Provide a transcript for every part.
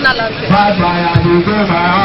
national anthem.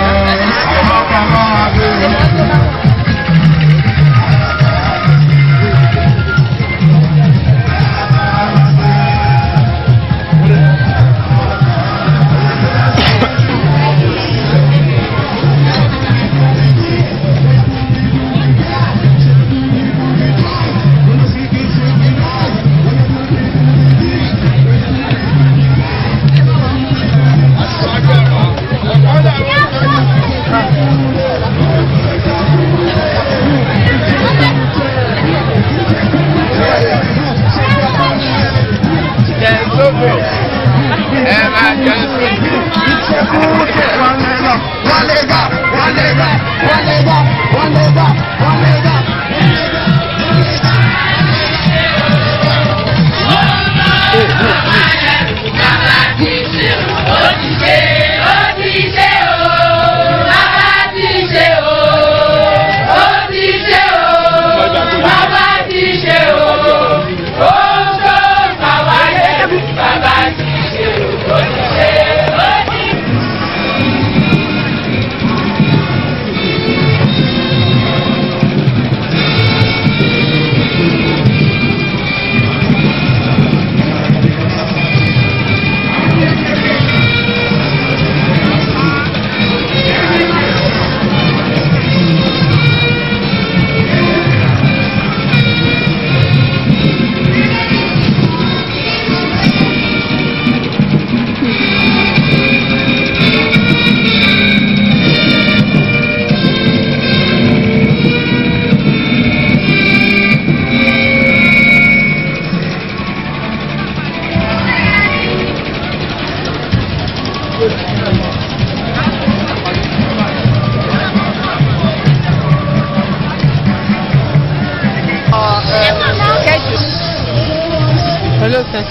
Hello, sir.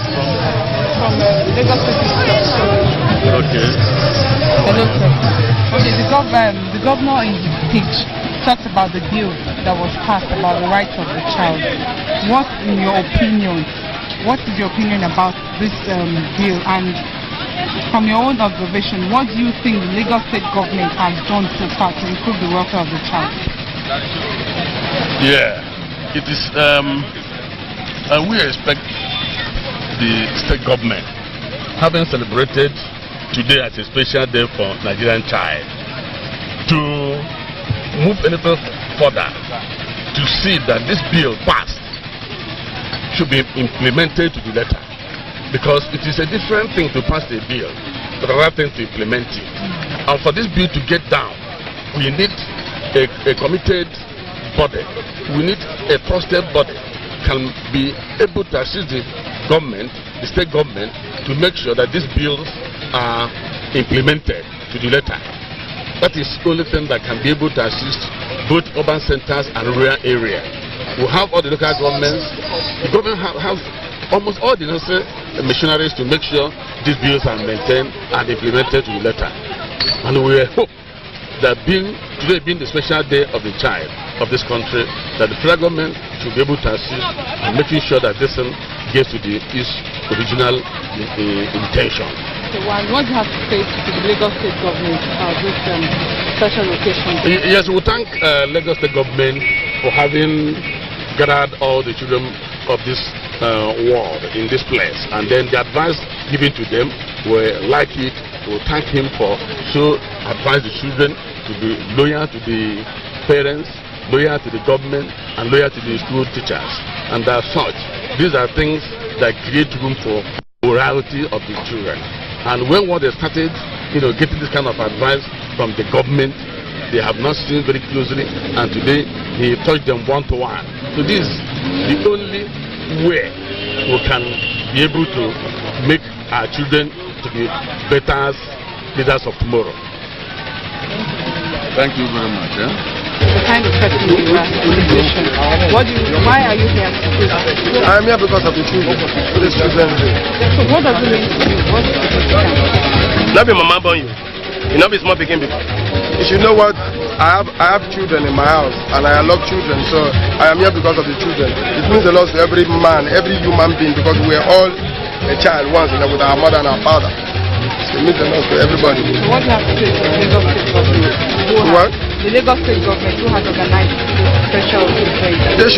From Lagos State. Okay. Hello, sir. Okay, the governor in his speech talked about the bill that was passed about the rights of the child. What is your opinion about this bill? And from your own observation, what do you think the Lagos State government has done so far to improve the welfare of the child? Yeah, it is. We expect the state government, having celebrated today as a special day for Nigerian child, to move a little further to see that this bill passed should be implemented to the letter, because it is a different thing to pass a bill but another thing to implement it. And for this bill to get down, we need a committed body. We need a trusted body can be able to assist the government, the state government, to make sure that these bills are implemented to the letter. That is the only thing that can be able to assist both urban centers and rural areas. We have all the local governments. The government have almost all the necessary machineries to make sure these bills are maintained and implemented to the letter. And we hope that today being the special day of the child of this country, that the federal government should be able to assist in making sure that this gets to its original intention. Okay, what do you have to say to the Lagos State government about this special occasion? Yes, we thank Lagos State government for having gathered all the children of this world in this place, and then the advice given to them, we like it. We thank him for advise the children to be loyal to the parents, loyal to the government, and loyal to the school teachers. And as such, these are things that create room for morality of the children. And when they started, getting this kind of advice from the government, they have not seen very closely, and today he touched them one-to-one. So this is the only way we can be able to make our children to be better leaders of tomorrow. Thank you very much. The kind of person you are in this nation. Why are you here? I am here because of the children. For the children. So what does it mean to you? What is the Not be mama born you. You not be small begin before. You should know what I have children in my house, and I love children, so I am here because of the children. It means a lot to every man, every human being, because we are all a child once, with our mother and our father. It means a lot to everybody. So what do you have to say to the Lagos State government? What? The Lagos State government who has organized special events. They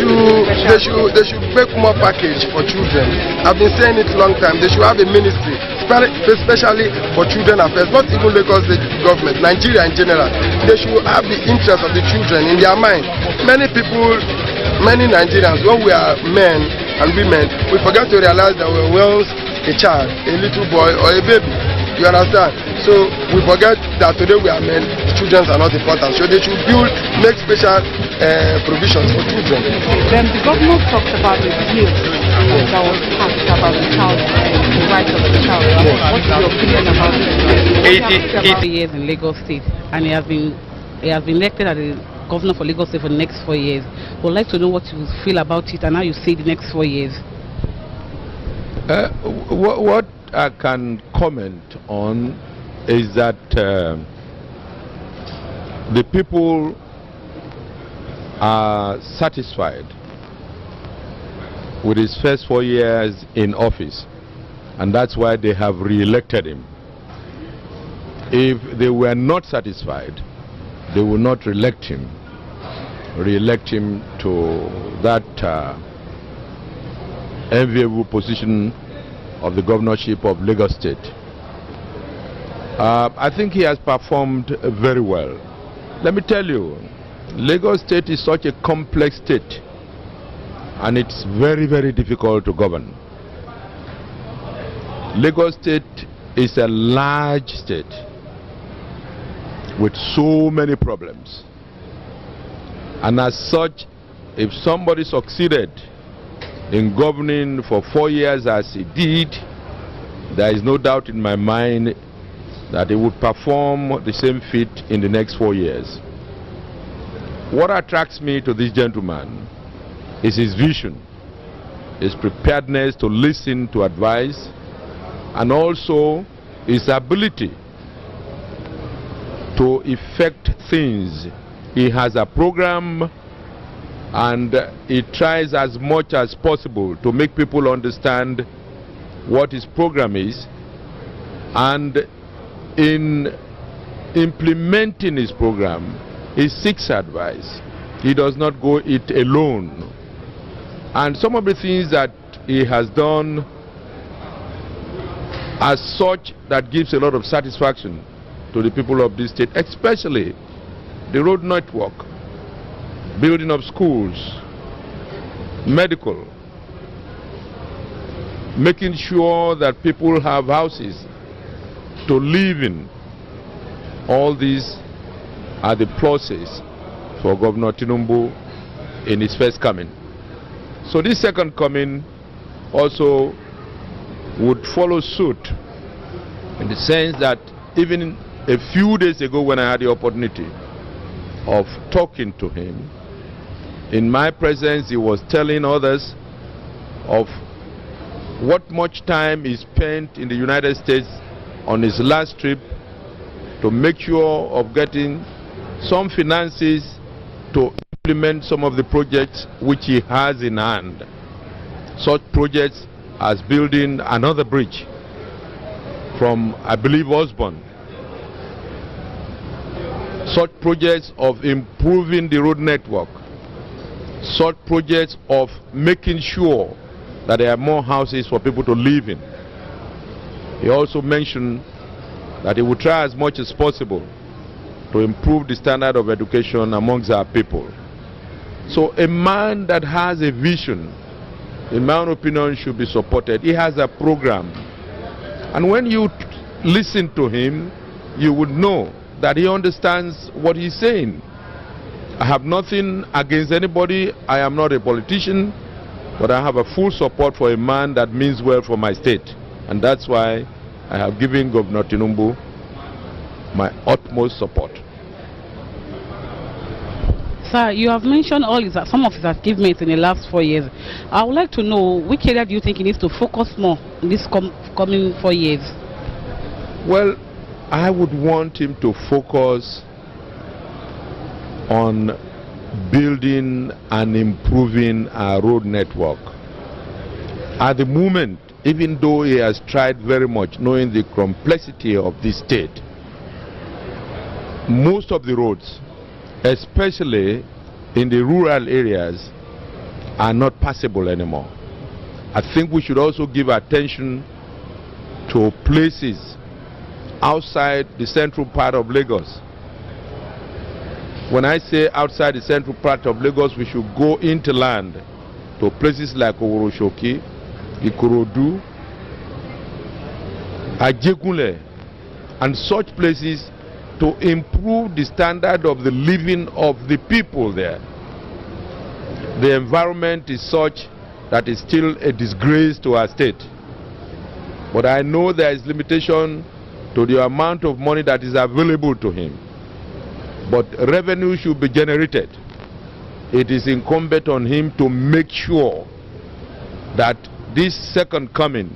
should make more package for children. I've been saying it a long time. They should have a ministry, especially for children affairs. Not even Lagos State government, Nigeria in general. They should have the interest of the children in their mind. Many people, many Nigerians, when we are men and women, we forget to realize that we were once a child, a little boy or a baby. You understand? So we forget that today we are men, children are not important. So they should make special provisions for children. Then the governor talked about the bill that was passed about the child and the rights of the child. What's your opinion about it? 80 years in Lagos State, and he has been elected as the governor for Lagos State for the next 4 years. We'd like to know what you feel about it and how you see the next 4 years. What I can comment on is that the people are satisfied with his first 4 years in office, and that's why they have re-elected him. If they were not satisfied, they will not re-elect him to that enviable position of the governorship of Lagos State. I think he has performed very well. Let me tell you, Lagos State is such a complex state, and it's very, very difficult to govern. Lagos State is a large state with so many problems, and as such, if somebody succeeded in governing for 4 years as he did, there is no doubt in my mind that he would perform the same feat in the next 4 years. What attracts me to this gentleman is his vision, his preparedness to listen to advice, and also his ability to effect things. He has a program, and he tries as much as possible to make people understand what his program is, and in implementing his program, he seeks advice. He does not go it alone. And some of the things that he has done as such that gives a lot of satisfaction to the people of this state, especially the road network, building of schools, medical, making sure that people have houses to live in. All these are the pluses for Governor Tinubu in his first coming. So this second coming also would follow suit, in the sense that even a few days ago when I had the opportunity of talking to him, in my presence he was telling others of what much time he spent in the United States on his last trip to make sure of getting some finances to implement some of the projects which he has in hand. Such projects as building another bridge from, I believe, Osborne. Such projects of improving the road network. Such projects of making sure that there are more houses for people to live in. He also mentioned that he would try as much as possible to improve the standard of education amongst our people. So a man that has a vision, in my own opinion, should be supported. He has a program. And when you listen to him, you would know that he understands what he's saying. I have nothing against anybody. I am not a politician, but I have a full support for a man that means well for my state. And that's why I have given Governor Tinubu my utmost support. Sir, you have mentioned some of his achievements in the last 4 years. I would like to know, which area do you think he needs to focus more in this coming 4 years? Well, I would want him to focus on building and improving our road network. At the moment, even though he has tried very much, knowing the complexity of this state, most of the roads, especially in the rural areas, are not passable anymore. I think we should also give attention to places outside the central part of Lagos. When I say outside the central part of Lagos, we should go into land to places like Oworoshoki, Ikorodu, Ajegunle, and such places to improve the standard of the living of the people there. The environment is such that it's still a disgrace to our state. But I know there is limitation to the amount of money that is available to him. But revenue should be generated. It is incumbent on him to make sure that this second coming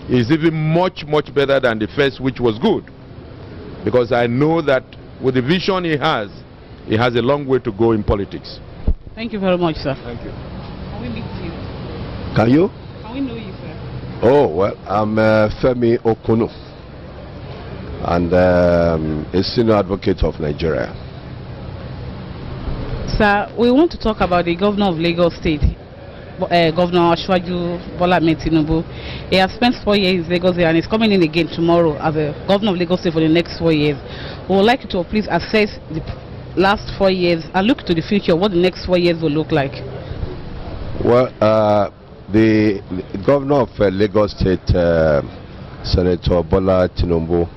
is even much better than the first, which was good. Because I know that with the vision he has a long way to go in politics. Thank you very much, sir. Thank you. Can we meet you? Can you? Can we know you, sir? Oh, well, I'm Femi Okunu, and a senior advocate of Nigeria. Sir, we want to talk about the governor of Lagos State, Governor Asiwaju Bola Ahmed Tinubu. He has spent 4 years in Lagos and is coming in again tomorrow as a governor of Lagos State for the next 4 years. We would like you to please assess the last 4 years and look to the future, what the next 4 years will look like. Well, the governor of Lagos State, Senator Bola Tinubu,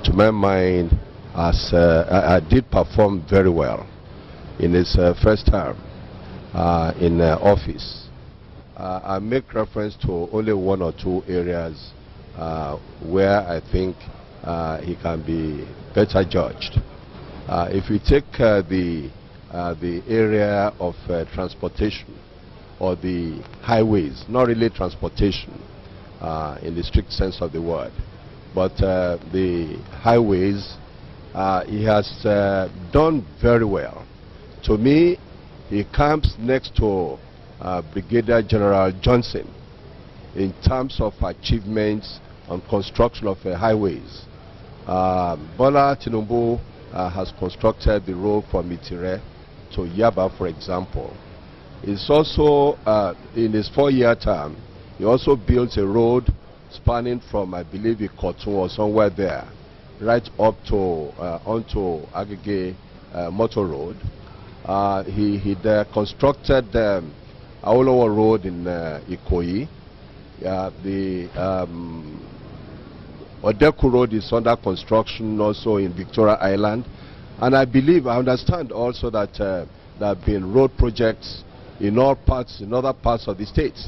to my mind, did perform very well in his first term in office. I make reference to only 1 or 2 areas where I think he can be better judged. If you take the area of transportation or the highways, not really transportation in the strict sense of the word, but the highways, he has done very well. To me, he comes next to Brigadier General Johnson in terms of achievements on construction of highways. Bola Tinubu has constructed the road from Itire to Yaba, for example. It's also, in his 4-year term, he also built a road spanning from, I believe, Ikotun or somewhere there, right up to onto Agege Motor Road. He constructed Awolowo Road in Ikoyi. The Odeku Road is under construction also in Victoria Island. And I believe, I understand also that there have been road projects in other parts of the state.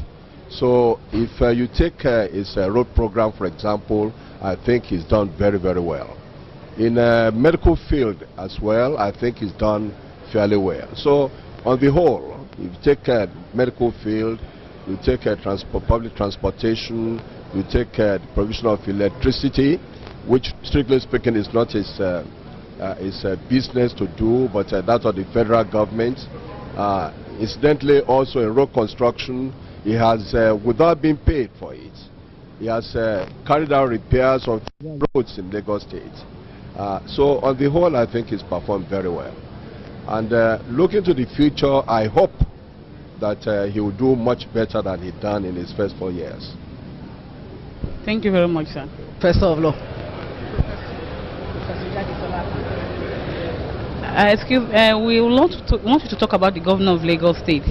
So if you take his road program, for example, I think he's done very well. In medical field as well, I think he's done fairly well. So on the whole, if you take medical field, you take public transportation, you take the provision of electricity, which strictly speaking is not his business to do, but that of the federal government. Incidentally, also in road construction, he has, without being paid for it, he has carried out repairs on roads in Lagos State. So on the whole, I think he's performed very well. And looking to the future, I hope that he will do much better than he done in his first 4 years. Thank you very much, sir. Professor of Law. We want you to talk about the governor of Lagos State.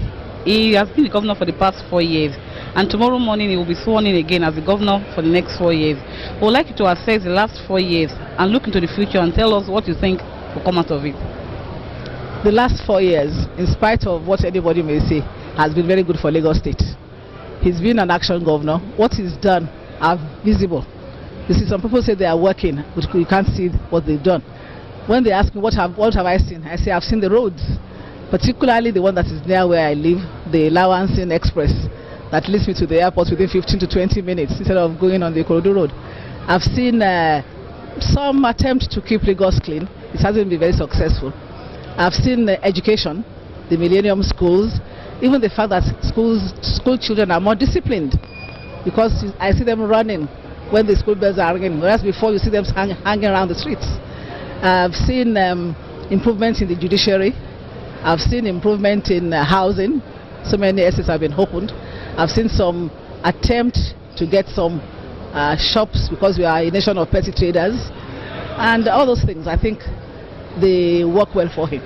He has been the governor for the past 4 years, and tomorrow morning he will be sworn in again as the governor for the next 4 years. We would like you to assess the last 4 years and look into the future and tell us what you think will come out of it. The last 4 years, in spite of what anybody may say, has been very good for Lagos State. He's been an action governor. What he's done are visible. You see, some people say they are working, but you can't see what they've done. When they ask me what have I seen, I say I've seen the roads, particularly the one that is near where I live, the Lawansin Express, that leads me to the airport within 15 to 20 minutes instead of going on the Ikorodu Road. I've seen some attempt to keep Lagos clean. It hasn't been very successful. I've seen education, the Millennium Schools, even the fact that school children are more disciplined. because I see them running when the school bells are ringing, whereas before you see them hanging around the streets. I've seen improvements in the judiciary. I've seen improvement in housing. So many estates have been opened. I've seen some attempt to get some shops, because we are a nation of petty traders, and all those things. I think they work well for him.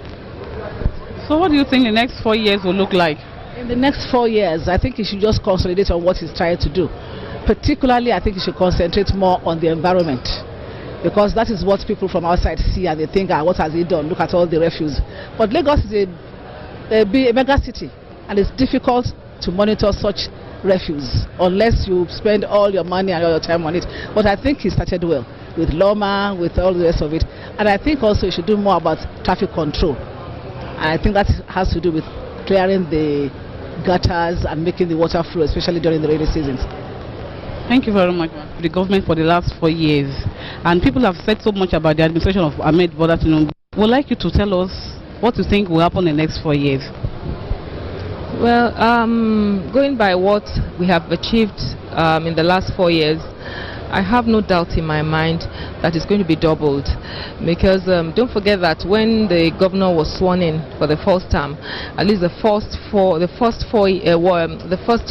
So what do you think the next 4 years will look like? In the next 4 years, I think he should just consolidate on what he's trying to do. Particularly, I think he should concentrate more on the environment, because that is what people from outside see and they think, what has he done? Look at all the refuse. But Lagos is a mega city, and it's difficult to monitor such refuse unless you spend all your money and all your time on it. But I think he started well with Loma, with all the rest of it. And I think also he should do more about traffic control. And I think that has to do with clearing the gutters and making the water flow, especially during the rainy seasons. Thank you very much. The government for the last 4 years, and people have said so much about the administration of Ahmed Bola Tinubu. We'd like you to tell us what you think will happen in the next 4 years. Well, going by what we have achieved in the last 4 years, I have no doubt in my mind that it's going to be doubled, because don't forget that when the governor was sworn in for the first time, at least the first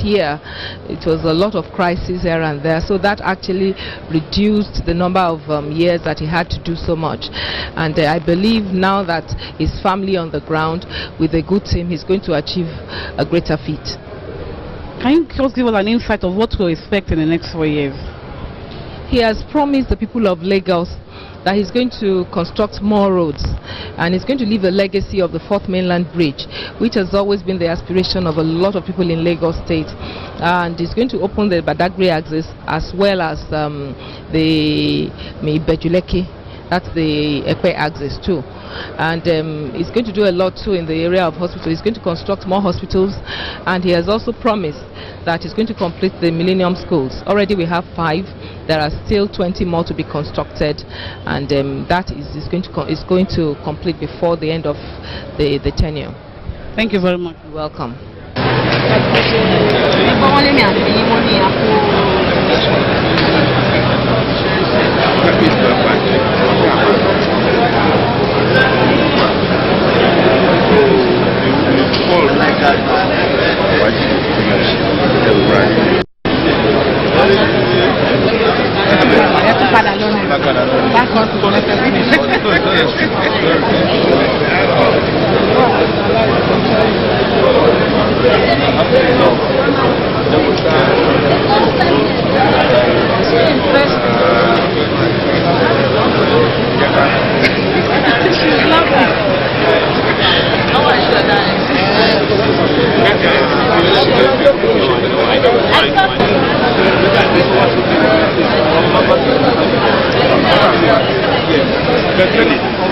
year, it was a lot of crises here and there, so that actually reduced the number of years that he had to do so much. And I believe now that his family on the ground with a good team, he's going to achieve a greater feat. Can you just give us an insight of what to expect in the next 4 years? He has promised the people of Lagos that he's going to construct more roads, and he's going to leave a legacy of the 4th Mainland Bridge, which has always been the aspiration of a lot of people in Lagos State. And he's going to open the Badagry axis as well as the Bejuleke, that's the Ekpe axis too. And he's going to do a lot too in the area of hospitals. He's going to construct more hospitals, and he has also promised that he's going to complete the Millennium Schools. Already we have 5. There are still 20 more to be constructed, and that is going to complete before the end of the tenure. Thank you very much. You're welcome.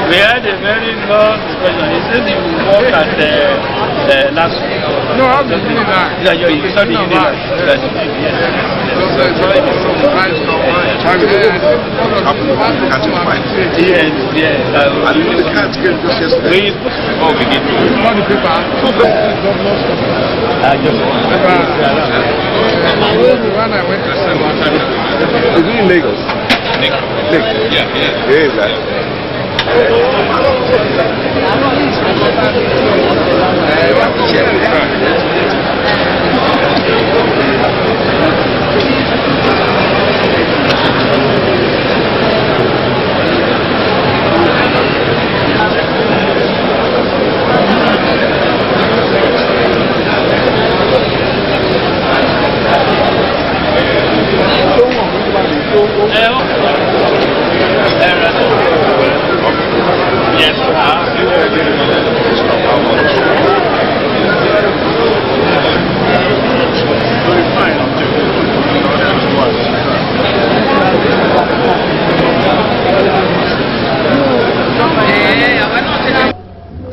We had a very long discussion. He said he will work at the last week. No, I'm the Unilag. Yeah, you're the Unilag. Yes, yes. We begin. All the people. When I went to Is he in Lagos? Lagos. Yeah. Where is that?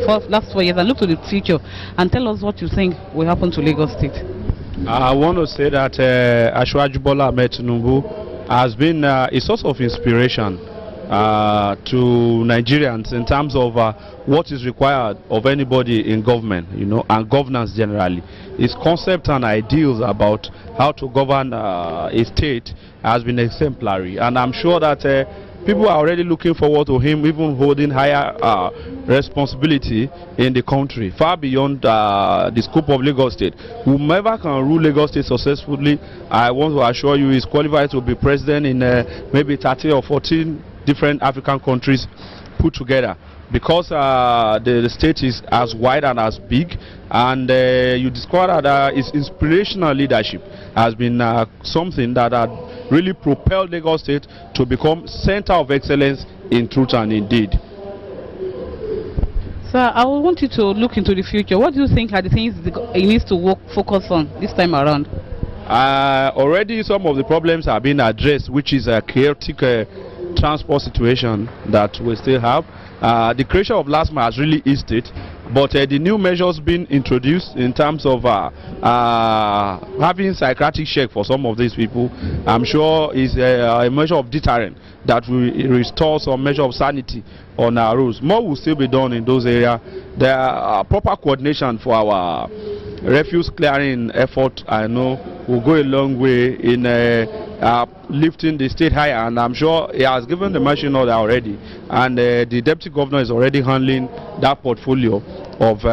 For last 4 years, and look to the future and tell us what you think will happen to Lagos State. I want to say that Asiwaju Bola Ahmed Tinubu has been a source of inspiration to Nigerians in terms of what is required of anybody in government, you know, and governance generally. His concept and ideals about how to govern a state has been exemplary, and I'm sure that people are already looking forward to him even holding higher responsibility in the country, far beyond the scope of Lagos State. Whomever can rule Lagos State successfully, I want to assure you, is qualified to be president in maybe 13 or 14 different African countries put together, because the state is as wide and as big, and you discover that his inspirational leadership has been something that had really propelled Lagos State to become center of excellence in truth and in deed. Sir, I would want you to look into the future. What do you think are the things he needs to focus on this time around? Already some of the problems are being addressed, which is a chaotic transport situation that we still have. The creation of LASTMA has really eased it, but the new measures being introduced in terms of having psychiatric check for some of these people, I'm sure is a measure of deterrent that will restore some measure of sanity on our roads. More will still be done in those areas. There are proper coordination for our refuse clearing effort, I know, will go a long way in lifting the state higher, and I'm sure he has given the machine order already, and the deputy governor is already handling that portfolio of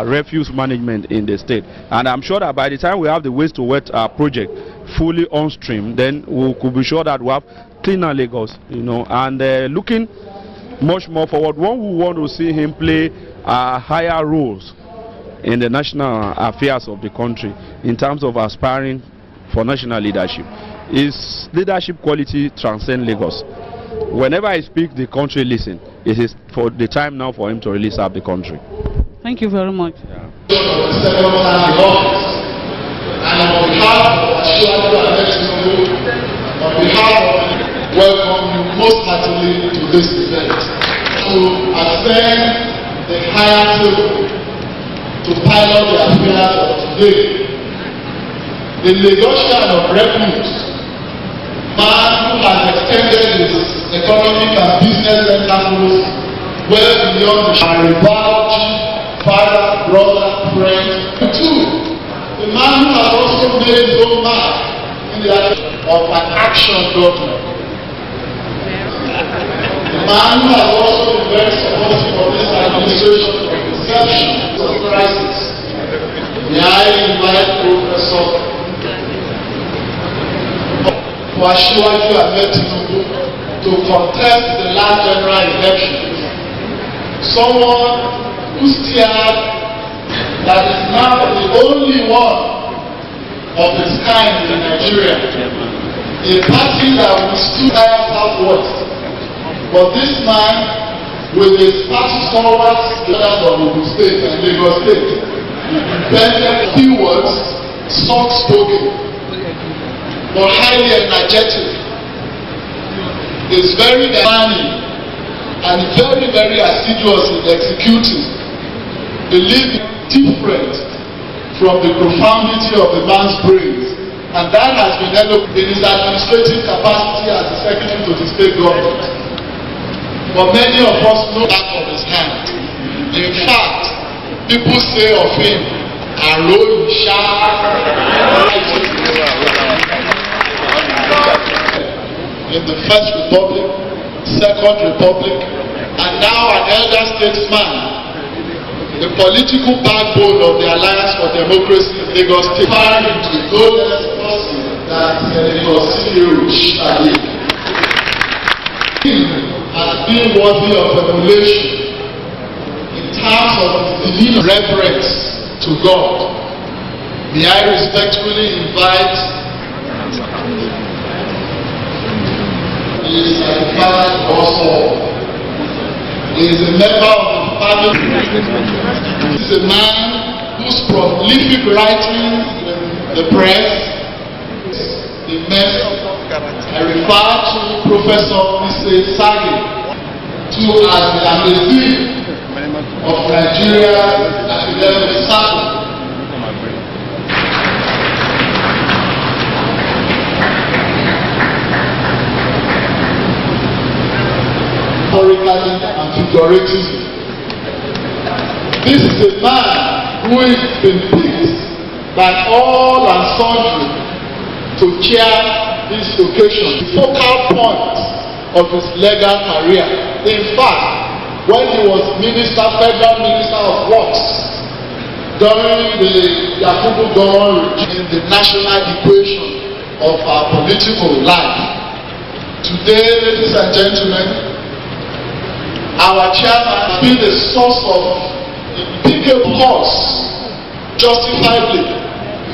refuse management in the state. And I'm sure that by the time we have the waste to wet project fully on stream, then we could be sure that we have cleaner Lagos, you know. And looking much more forward, one who want to see him play higher roles in the national affairs of the country in terms of aspiring for national leadership. His leadership quality transcends Lagos. Whenever I speak, the country listen. It is for the time now for him to really serve the country. Thank you very much. Yeah. And on behalf of Asiwaju Ahmed Tinubu, on behalf of welcome you most heartily to this event, to ascend the higher table to pilot the affairs of today. The Lagosian of refuse, man who has extended his economic and business tentacles well beyond the rival, father, brother, friend. And two, the man who has also made his own mark in the of an action government. The man who has also been very supportive of this administration from inception of the crisis. May I invite Professor for Asiwaju Ahmed Tinubu to contest the last general election. Someone who steered that is now the only one of its kind in Nigeria. A party that will stood higher southwest. But this man, with his past stalwarts, leaders of Ogun State and Lagos State, invented few words, soft-spoken, but highly energetic. Is very demanding and very, very assiduous in executing. Believe different from the profundity of the man's brains, and that has been developed in his administrative capacity as the secretary to the state government. But many of us know that of his hand. In fact, people say of him, Arosha. In the First Republic, Second Republic, and now an elder statesman, the political backbone of the Alliance for Democracy in Lagos State, far into no less person than Senator Sikiru Shade. He has been worthy of emulation in terms of his reverence to God. May I respectfully invite he is a father also. He is a member of the family. He is a man whose prolific writing in the press is immense. I refer to Professor Mr. Sagi to as the Amazing of Nigeria's academic circle. popularly and figuratively. This is a man who has been picked by all and sundry to chair this occasion, the focal point of his legal career. In fact, when he was Federal Minister of Works during the Yakubu Gowon regime, the national equation of our political life. Today, ladies and gentlemen, our chairman has been a source of impeccable cause, justifiably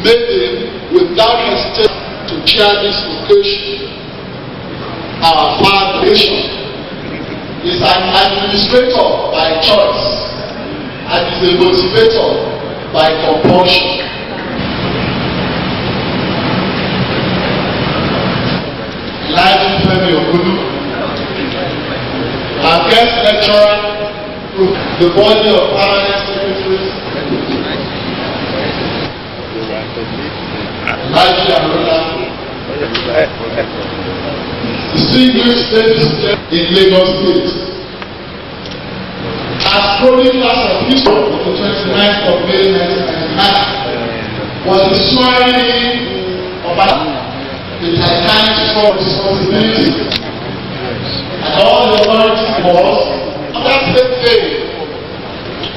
made him without hesitation to chair this occasion. Our foundation is an administrator by choice and is a motivator by compulsion. Elijah Femi Ogudu, our guest lecturer, the body of permanent secretaries, Elijah Arola, distinguished ladies in Lagos State. As chroniclers of history on the 29th of May 1999 was the swearing of the Titanic for responsibility and all the authorities was on that same day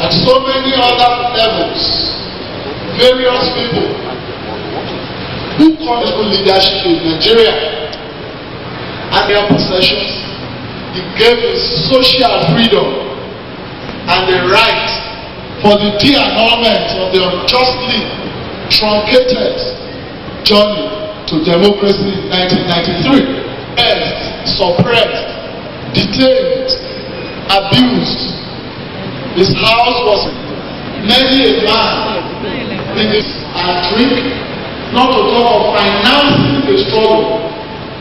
at so many other levels, various people who come to leadership in Nigeria and their possessions. He gave us social freedom and the right for the de-annulment of the unjustly truncated journey to democracy in 1993. Suppressed, detained, abused. His house was many a man in this and drink, not to talk of financing the struggle.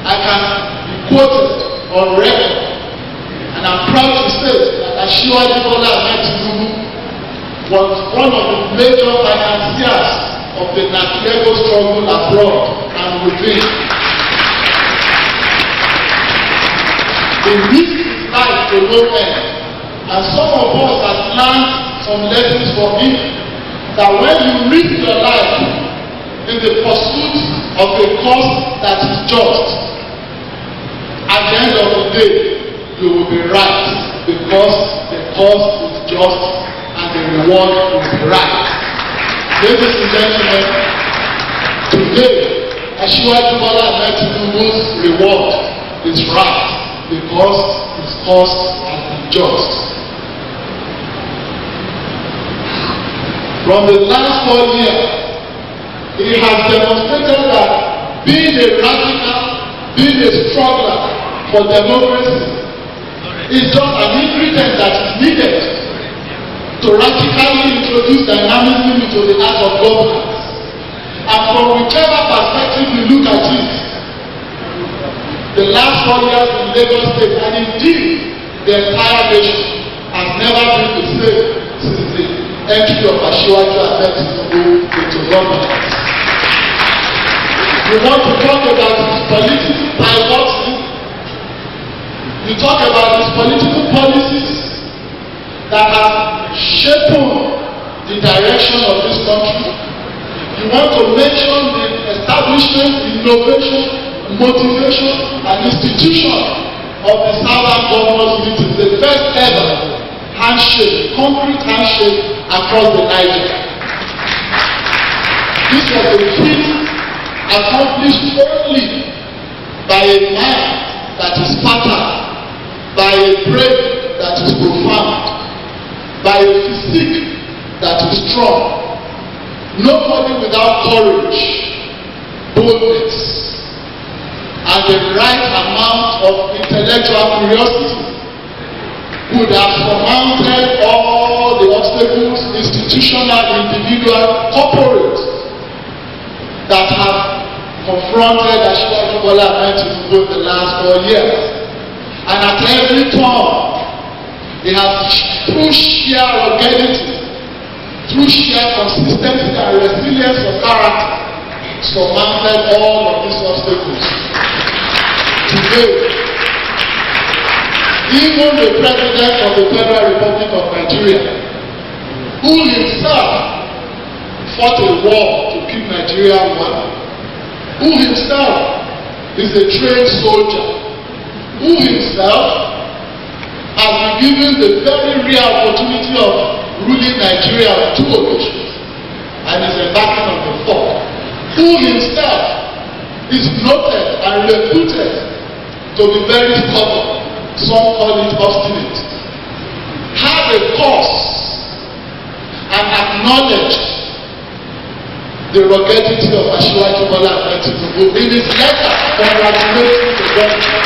I can be quoted on record, and I'm proud to say that Asiwaju Bola Ahmed Tinubu was one of the major financiers of the Nakiego struggle abroad and within. He risked his life to no end, and some of us have learned some lessons from him, that when you risk your life in the pursuit of a cause that is just, at the end of the day, you will be right, because the cause is just and the reward will be right. Ladies and gentlemen, today, Asiwaju Bola Ahmed Tinubu's reward is right, because his cause has been just. From the last 4 years, he has demonstrated that being a radical, being a struggler for democracy is just an ingredient that is needed to radically introduce dynamism into the art of governance. And from whichever perspective you look at it, the last 4 years in Lagos State, and indeed the entire nation, has never been the same since the entry of Asiwaju Ahmed Tinubu into governance. You want to talk about his political piloting, you talk about his political policies that have shaped the direction of this country. You want to mention the establishment, innovation, motivation, and institution of the Southern Governors Meeting, the first ever handshake, concrete handshake across the Niger. This was a feat accomplished only by a man that is fertile, by a brain that is profound, by a physique that is strong. Nobody without courage, boldness, and the right amount of intellectual curiosity could have surmounted all the obstacles, institutional, individual, corporate, that have confronted Asiwaju Bola Ahmed Tinubu the last 4 years. And at every turn, they have, through sheer ruggedity, through sheer consistency and resilience of character, surmounted all of these obstacles. Today, even the President of the Federal Republic of Nigeria, who himself fought a war to keep Nigeria one, who himself is a trained soldier, who himself has been given the very rare opportunity of ruling Nigeria on 2 occasions and is embarking on the 4th, who himself is noted and reputed to be very stubborn, some call it obstinate, had a cause and acknowledged the ruggedity of Asiwaju Bola Ahmed Tinubu in his letter congratulating the government.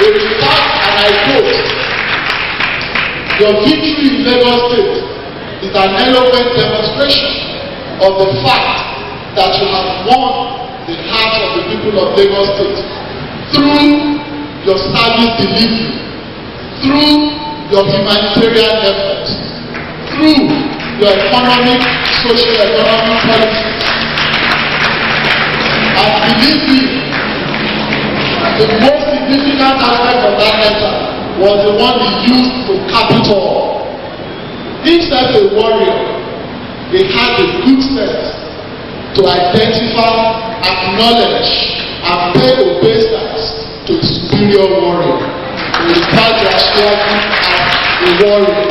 He remarked, and I quote, "Your victory in Lagos State is an eloquent demonstration of the fact that you have won the hearts of the people of Lagos State through your service delivery, through your humanitarian efforts, through your economic, socio-economic policies. And believe me, the most significant aspect of that letter was the one he used to cap it all. Himself a warrior, he had the good sense to identify, acknowledge, and pay obeisance to the superior warrior. He referred to Asiwaju as a warrior.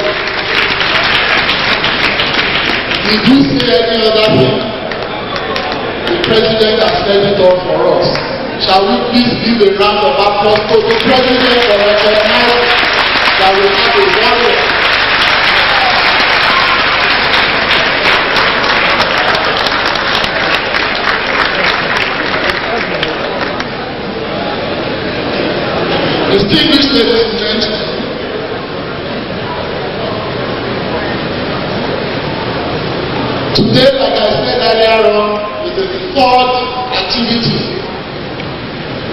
Did you say any other thing? The President has said it all for us. Shall we please give a round of applause to the President for recognizing that we have a warrior? Distinguished ladies and gentlemen, today, like I said earlier on, is the 4th activity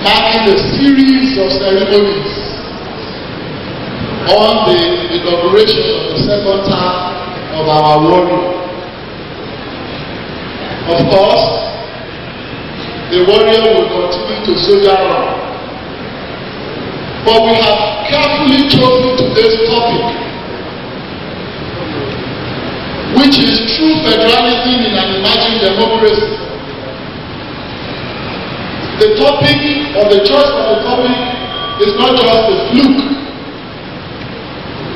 marking a series of ceremonies on the inauguration of the 2nd term of our warrior. Of course, the warrior will continue to soldier on. But we have carefully chosen today's topic, which is true federalism in an emerging democracy. The topic, or the choice of the topic, is not just a fluke.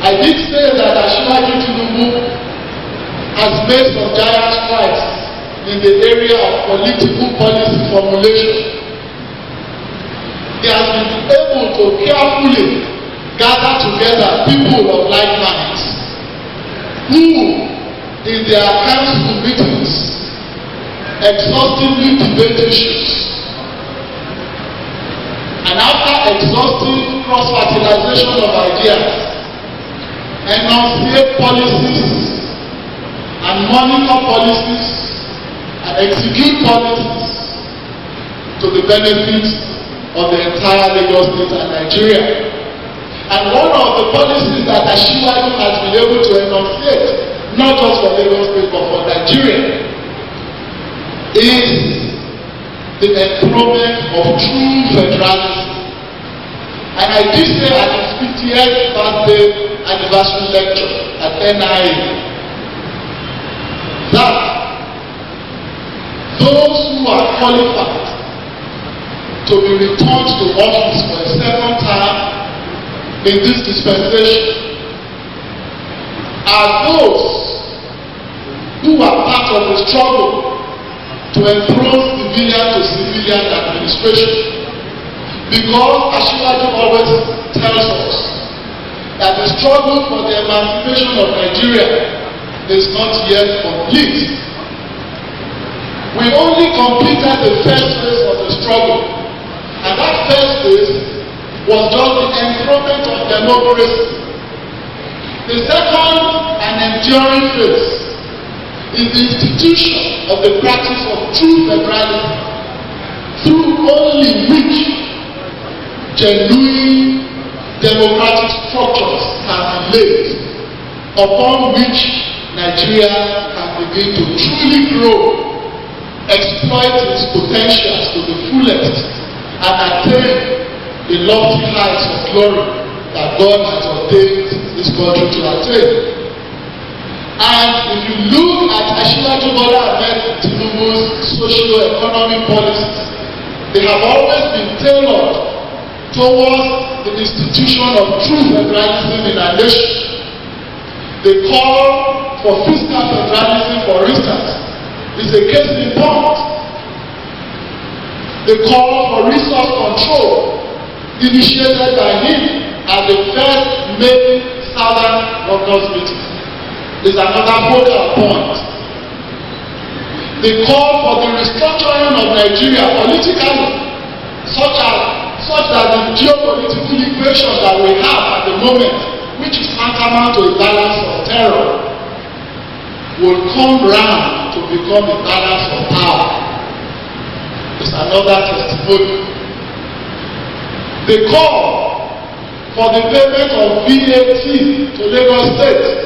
I did say that Asiwaju Tinubu has made some giant strides in the area of political policy formulation. He has been able to carefully gather together people of like minds who, in their council meetings, exhaustively debate issues. And after exhaustive cross-fertilization of ideas, enunciate policies and monitor policies and execute policies to the benefit of the entire Lagos State and Nigeria. And one of the policies that Asiwaju has been able to enunciate, not just for Lagos State but for Nigeria, is the enthronement of true federalism. And I did say at his 50th birthday anniversary lecture at NIA that those who are qualified to be returned to office for a 2nd term in this dispensation are those who are part of the struggle to enthrone civilian to civilian administration. Because Asiwaju always tells us that the struggle for the emancipation of Nigeria is not yet complete. We only completed the first phase of the struggle, and that first phase was just the enthronement of democracy. The second and enduring phase is the institution of the practice of true federalism, through only which genuine democratic structures can be laid, upon which Nigeria can begin to truly grow, exploit its potentials to the fullest, and attain the lofty heights of glory that God has ordained this country to attain. And if you look at Asiwaju Bola Ahmed Tinubu's socio-economic policies, they have always been tailored towards the institution of true federalism in our nation. They call for fiscal federalism, for instance, is a case in point. They call for resource control, initiated by him at the first May Southern Governors meeting. Is another focal point. They call for the restructuring of Nigeria politically, such that the geopolitical equation that we have at the moment, which is tantamount to a balance of terror, will come round to become a balance of power. It's another testimony. They call for the payment of VAT to Lagos State,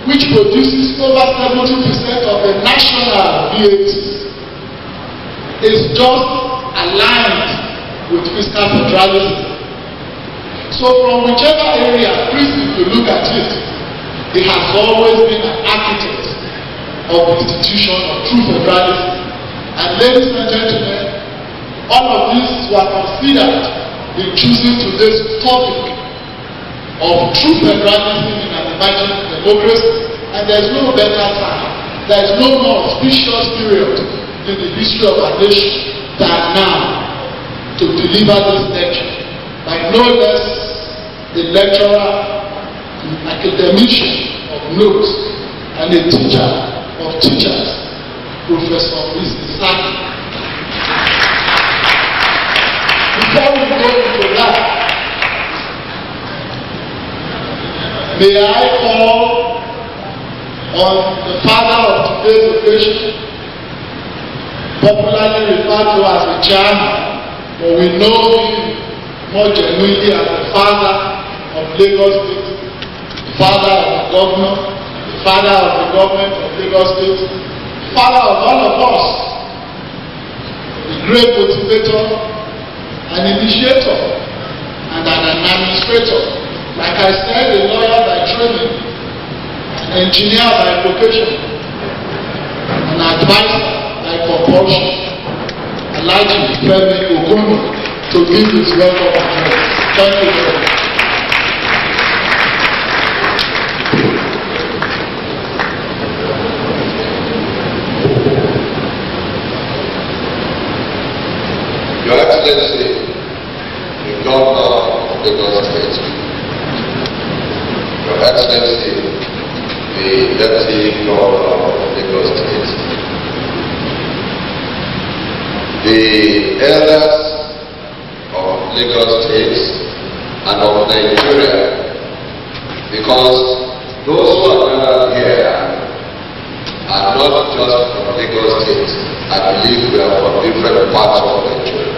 which produces over 70% of the national VAT, is just aligned with fiscal federalism. So from whichever area, please, if you look at it, it has always been an architect of the institution of true federalism. And ladies and gentlemen, all of these were considered in choosing today's topic of true federalism in an emerging democracy, and there is no better time, there is no more auspicious period in the history of our nation than now to deliver this lecture by no less a lecturer, an academician of note, and a teacher of teachers, Professor Isaki. Before we go into that, may I call on the father of today's occasion, popularly referred to as the chairman, but we know him more genuinely as the father of Lagos State, the father of the governor, the father of the government of Lagos State, the father of all of us, a great motivator, an initiator, and an administrator. Like I said, a lawyer by training, an engineer by vocation, an advisor by compulsion. Alhaji Femi Ogunmu to give his welcome address. Thank you very much. Your Excellency, the Governor of Lagos State, Your Excellency, the Deputy Governor of Lagos State, the elders of Lagos State and of Nigeria, because those who are gathered here are not just from Lagos State. I believe we are from different parts of Nigeria.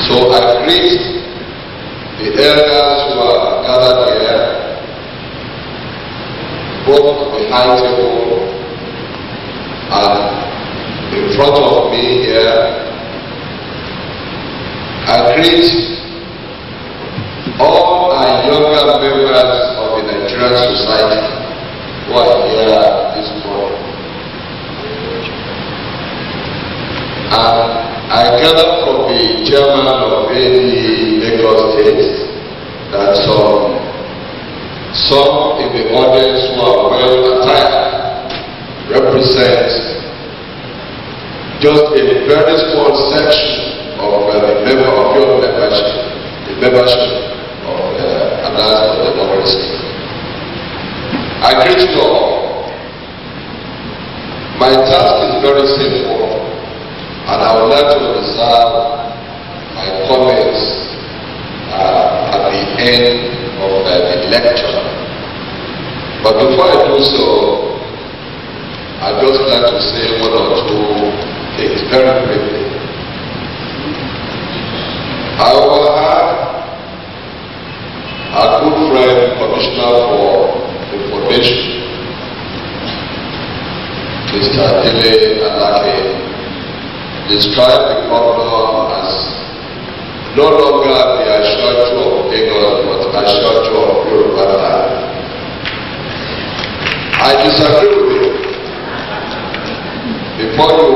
So I greet the elders who are gathered here, both on the high table and in front of me here. I greet all our younger members of the Nigerian society who are here this morning. And I gather from the chairman of AD Lagos State that some in the audience who are well attired represent just a very small section of your membership, the membership of Alliance for Democracy. I greet you all. My task is very simple, and I would like to reserve my comments at the end of the lecture. But before I do so, I'd just like to say one or two things very briefly. I overheard our good friend, Commissioner for Information, Mr. Dele Alake, described the governor as no longer the Ashwaju of Lagos, but Ashwaju of Yoruba. I disagree with you. Before you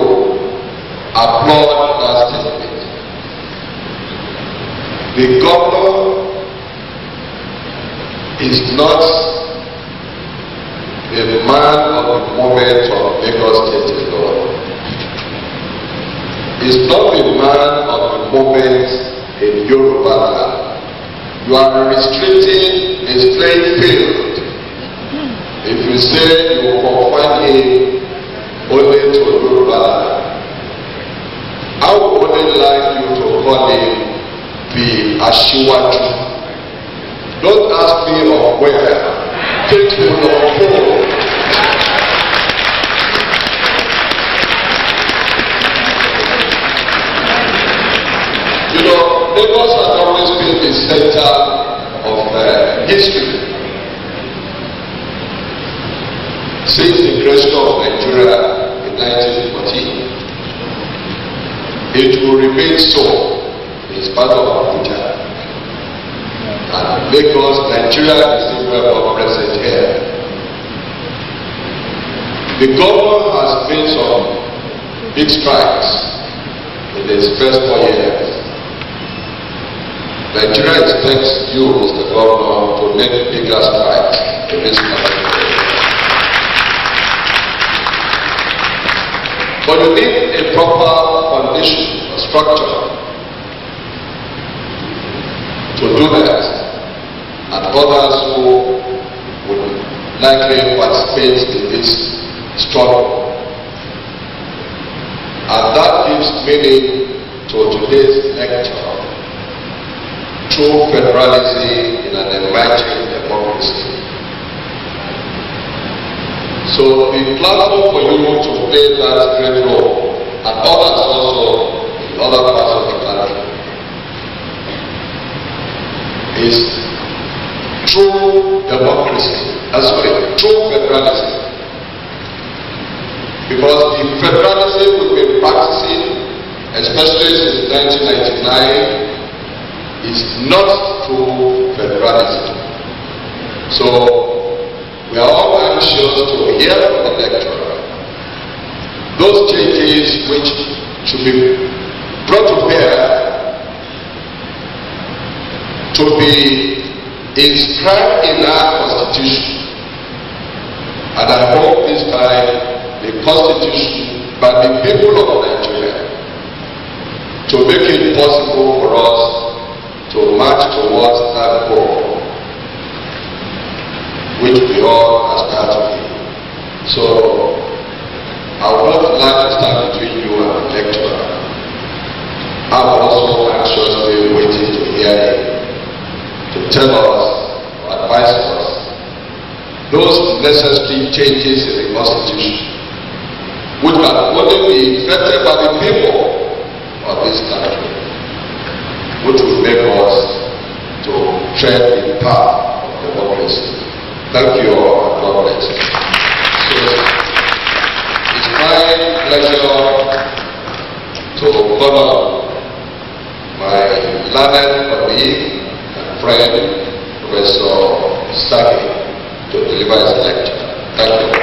applaud that statement, the governor is not a man of the moment of Lagos State alone. He's not a man of the moment in Yoruba land. You are restricting his playing field if you say you will confine him only to Yoruba land. I would only like you to call him the Ashiwaju. Don't ask me of where. Take him of who. You know, Lagos has always been the center of history. Since the creation of Nigeria in 1914, it will remain so. It's part of Abuja. And Lagos, Nigeria is still present here. The government has made some big strides in its first 4 years. Nigeria expects you, Mr. Governor, to make bigger strides in this country. But you need a proper foundation, a structure to do that, and others who would likely participate in this struggle. And that gives meaning to today's lecture. True federalism in an emerging democracy. So the platform for you to play that great role, and others also in other parts of the country, is true democracy. True federalism. Because the federalism we've been practicing, especially since 1999, is not true federalism. So we are all anxious to hear from the lecturer those changes which should be brought to bear to be inscribed in our constitution. And I hope this time the constitution by the people of Nigeria to make it possible for us to march towards that goal which we all aspire to be. So I would not like to stand between you and the lecturer. I'm also anxiously waiting to hear him, to tell us, to advise us, those necessary changes in the Constitution, which can only be effected by the people of this country, which will make us to tread in the path of democracy. Thank you all, and God bless. So, it's my pleasure to honor my learned colleague and friend, Professor Sagi, to deliver his lecture. Thank you.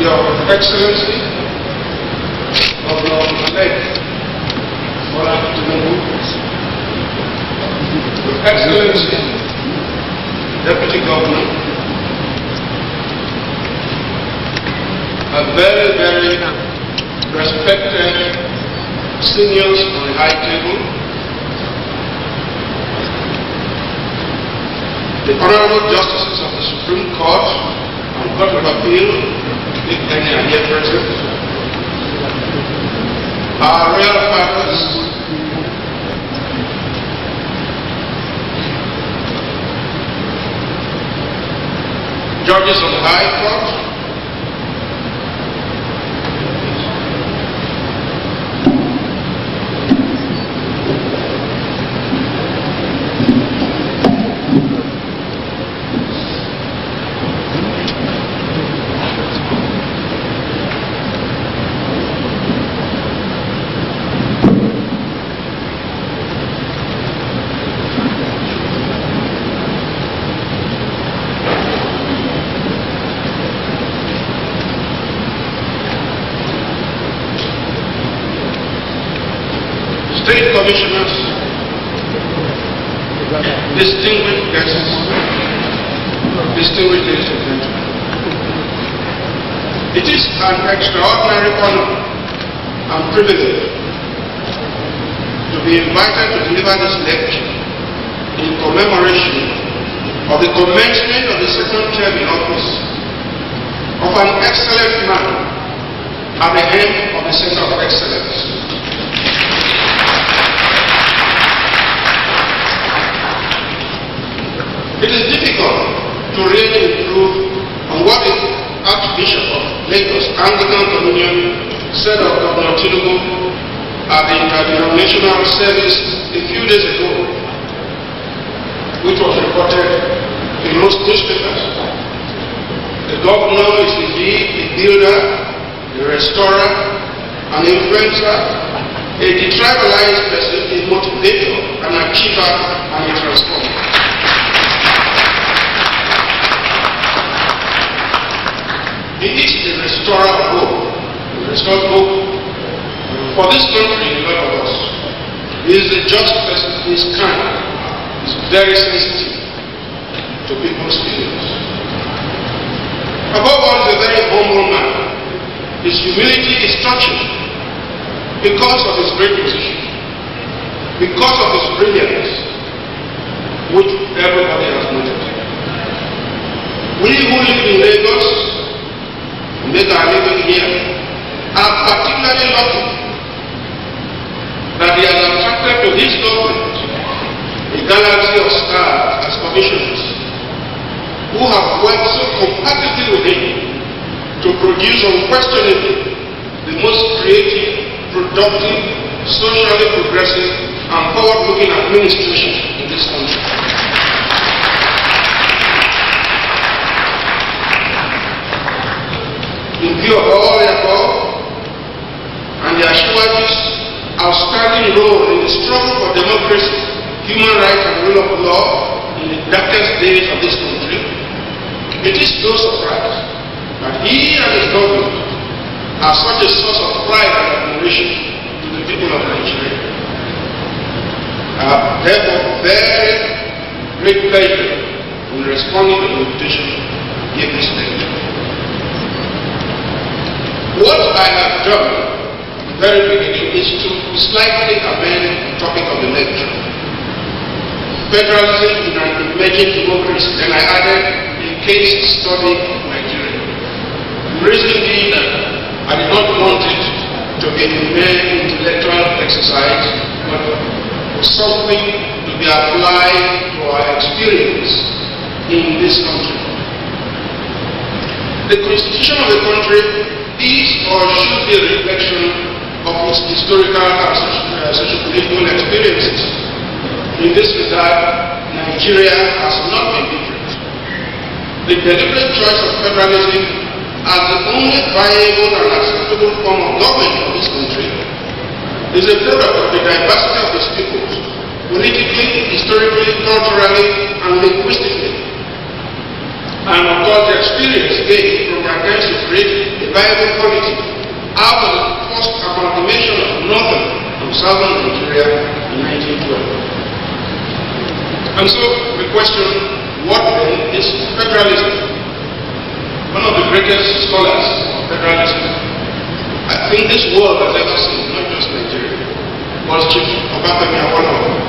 Your Excellency, Governor-elect Bola Tinubu, Your Excellency, Deputy Governor, a very, very respected seniors on the high table, the Honorable Justices of the Supreme Court and Court of Appeal, if any are here present, our real fathers, judges of the High Court, state commissioners, distinguished guests, distinguished ladies and gentlemen. It is an extraordinary honor and privilege to be invited to deliver this lecture in commemoration of the commencement of the second term in office of an excellent man at the helm of the Center of Excellence. It is difficult to really improve on what the Archbishop of Lagos Anglican Communion said of Governor Tinubu at the interdenominational service a few days ago, which was reported in most newspapers. The governor is indeed a builder, a restorer, an influencer, a detribalized person, a motivator, an achiever, and a transformer. He is the restorer of hope. He restored hope for this country and a lot of us. He is a just person. He is kind. He is very sensitive to people's feelings. Above all, he is a very humble man. His humility is touching because of his great position, because of his brilliance, which everybody has noted. We who live in Lagos, make our living here, are particularly lucky that he has attracted to his government a galaxy of stars as commissioners who have worked so compatibly with him to produce unquestionably the most creative, productive, socially progressive, and forward-looking administration in this country. In view of all the above, and the Ashwaji's outstanding role in the struggle for democracy, human rights, and rule of law in the darkest days of this country, it is no surprise that he and his government are such a source of pride and admiration to the people of Nigeria. I have therefore very great pleasure in responding to the invitation to give this lecture. What I have done at the very beginning is to slightly amend the topic of the lecture. Federalism in an emerging democracy. Then I added a case study of Nigeria. The reason being that I did not want it to be a mere intellectual exercise, but something to be applied to our experience in this country. The constitution of the country is or should be a reflection of its historical and socio-political experiences. In this regard, Nigeria has not been different. The deliberate choice of federalism as the only viable and acceptable form of government of this country is a product of the diversity of its peoples, politically, historically, culturally, and linguistically. And of course, the experience gained from our attempts to create a viable polity out of the first amalgamation of northern and southern Nigeria in 1912. And so, the question, what then is federalism? One of the greatest scholars of federalism, I think this world has ever seen, not just Nigeria, was Chief Obafemi Awolowo.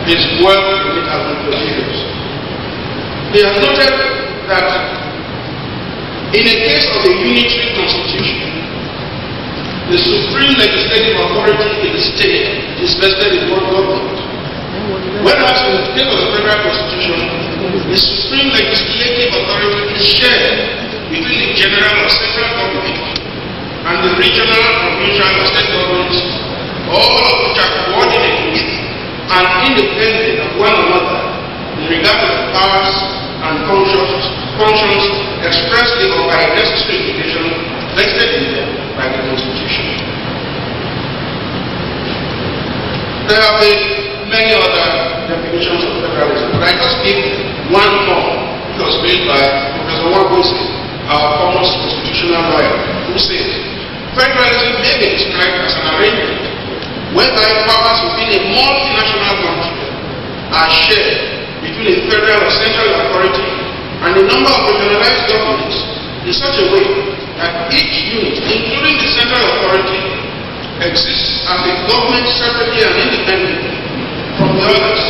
His work in it has been produced. He has noted that in a case of a unitary constitution, the supreme legislative authority in the state is vested in one government. Whereas in the case of the federal constitution, The supreme legislative authority is shared between the general or central government and the regional, provincial, or state governments, all of which are coordinated with and independent of one another in regard to the powers and functions expressly or by necessary implication vested in them by the Constitution. There have been many other definitions of federalism, but I just give one form which was made by Professor Wagose, our former constitutional lawyer, who says federalism may be described as an arrangement whereby powers within a multinational country are shared between a federal or central authority and a number of regionalized governments in such a way that each unit, including the central authority, exists as a government separately and independently from the others,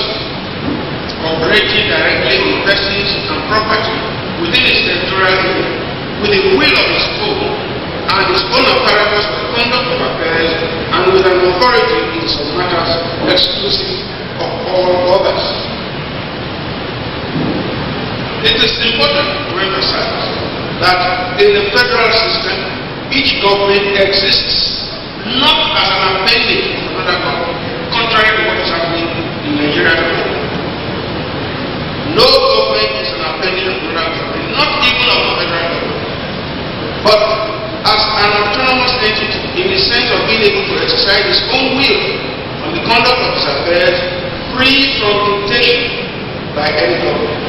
operating directly on persons and property within its territorial area, with a will of its own and its own apparatus for the conduct of affairs, and with an authority in some matters exclusive of all others. It is important to emphasize that in the federal system, each government exists not as an appendage of another government, contrary to what is happening in Nigeria today. No government is an appendage of another government, not even of the federal government, but as an autonomous entity in the sense of being able to exercise its own will on the conduct of its affairs, free from dictation by any government.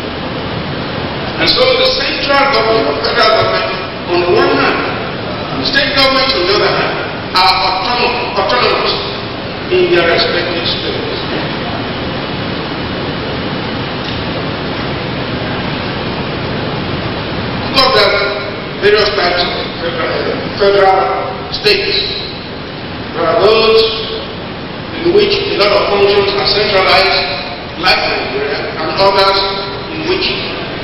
And so the central government or federal government on the one hand, and the state governments on the other hand, are autonomous in their respective states. Of course, there are various types of federal states. There are those in which a lot of functions are centralized, like Nigeria, and others in which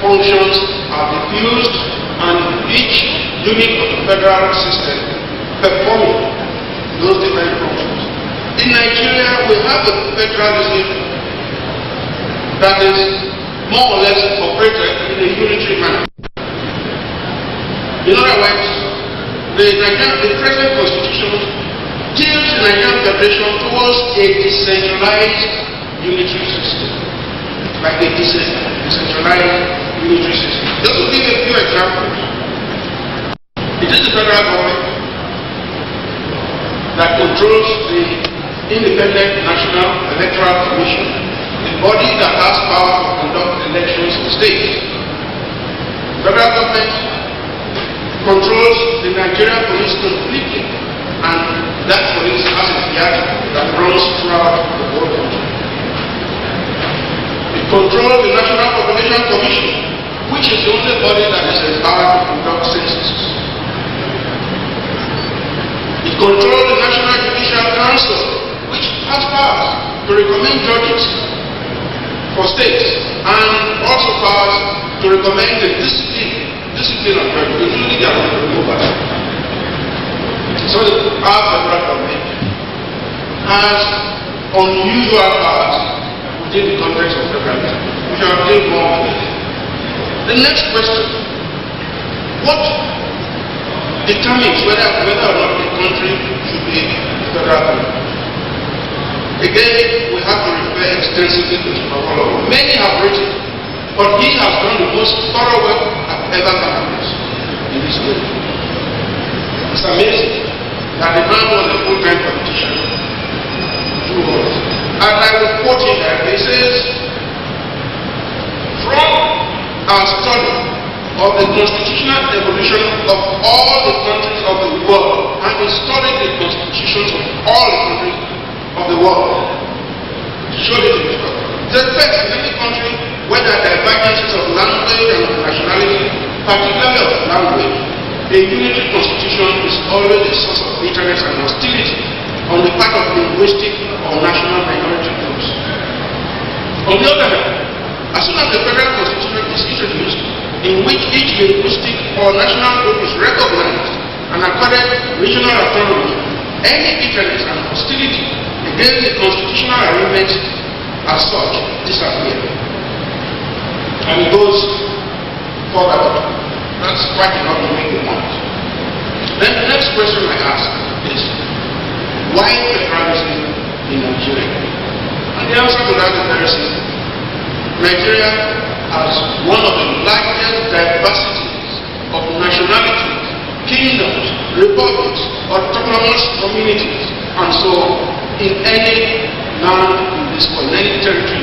functions are diffused and each unit of the federal system performing those different functions. In Nigeria, we have a federalism that is more or less operated in a unitary manner. In other words, the present constitution tilts the Nigerian Federation towards a decentralized unitary system, like a decentralized unitary system. Just to give a few examples, it is the federal government that controls the Independent National Electoral Commission, the body that has power to conduct elections in states. The federal government controls the Nigerian police completely, and that police has a theater that runs throughout the whole country. It controls the National Population Commission, which is the only body that is empowered to conduct censuses. It controls the National Judicial Council, which has powers to recommend judges for states, and also powers to recommend the discipline of judges, including their removal. So our federal government has unusual powers within the context of federalism, which are deal more with. The next question: what determines whether or not the country should be federal government? Again, we have to refer extensively to Chikawolo. Many have written, but he has done the most thorough work I've ever come across in this way. It's amazing that the man was a full-time politician. And I will quote him there. He says, from our study of the constitutional evolution of all the countries of the world, and we studied the constitutions of all the countries of the world, showed it in the study. The first in any country where there are divergences of language and of nationality, particularly of language, a unitary constitution is always a source of bitterness and hostility on the part of linguistic or national minority groups. On the other hand, as soon as the federal constitution is introduced, in which each linguistic or national group is recognized and accorded regional autonomy, any bitterness and hostility against the constitutional arrangements as such disappear. And it goes forward. That's quite enough to make a point. Then the next question I ask is, why federalism in Nigeria? And the answer to that is very simple. Nigeria has one of the largest diversities of nationalities, kingdoms, republics, autonomous communities, and so on, in any land in this world, in any territory.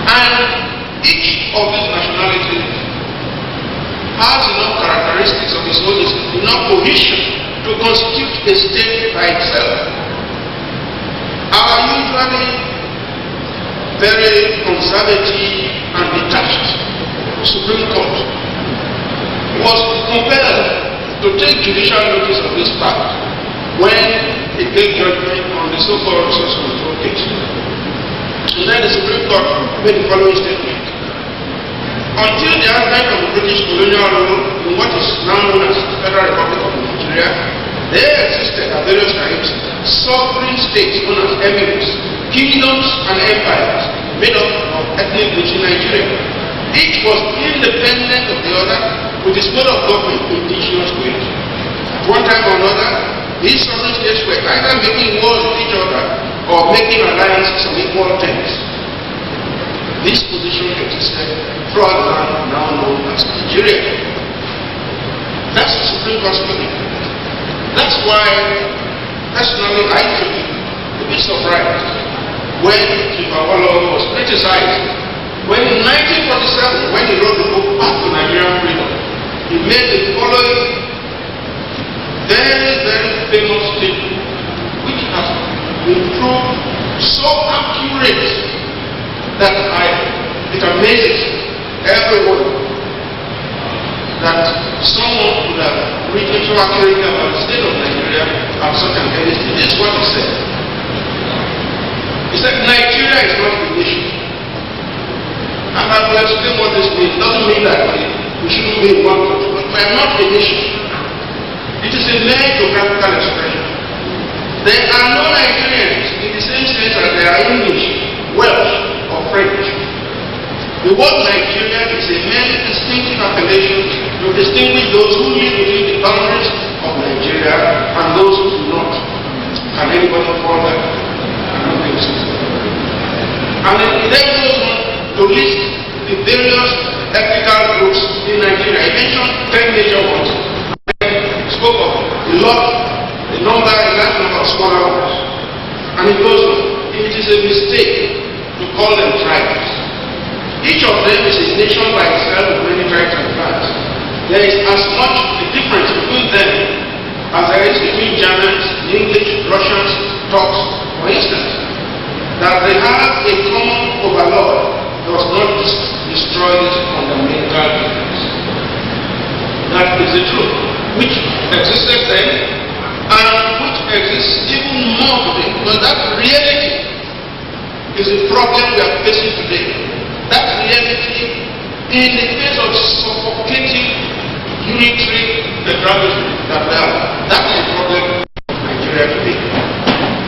And each of these nationalities has enough characteristics of its own, enough cohesion to constitute a state by itself. Our usually very conservative and detached Supreme Court was compelled to take judicial notice of this fact when it gave judgment on the so-called resource control case. And then the Supreme Court made the following statement. Until the advent of the British colonial rule in what is now known as the Federal Republic of Nigeria, there existed at various times sovereign states known as emirates, kingdoms and empires made up of ethnic groups in Nigeria. Each was independent of the other with its mode of government indigenous to it. At one time or another, these sovereign states were either making wars with each other or making alliances on equal terms. This position existed throughout the land now known as Nigeria. That's the Supreme Court speaking. That's why, personally, I feel a bit surprised when Chief Awolowo was criticized when in 1947, when he wrote the book Path to Nigerian Freedom, he made the following very, very famous statement, which has been proved so accurate that it amazes everyone that someone could have written so accurately about the state of Nigeria at such an early stage. This is what he said. He said, Nigeria is not a nation. And I will explain what this means. It doesn't mean that we shouldn't be in one country, but we are not a nation. It is a mere geographical expression. There are no Nigerians in the same sense as there are English, Welsh, or French. The word Nigeria is a mere distinctive appellation to distinguish those who live within the boundaries of Nigeria and those who do not. Can anybody call that? I don't think so. And it then goes on to list the various ethical groups in Nigeria. I mentioned 10 major ones. I spoke of the large number of smaller ones. And it goes on. It is a mistake to call them tribes. Each of them is a nation by itself with many tribes and clans. There is as much a difference between them as there is between Germans, English, Russians, Turks, for instance. That they have a common overlord does not destroy this fundamental difference. That is the truth, which existed then and which exists even more today. But that reality is the problem we are facing today. That reality, in the face of suffocating unitary federalism that we have, that is the problem of Nigeria today.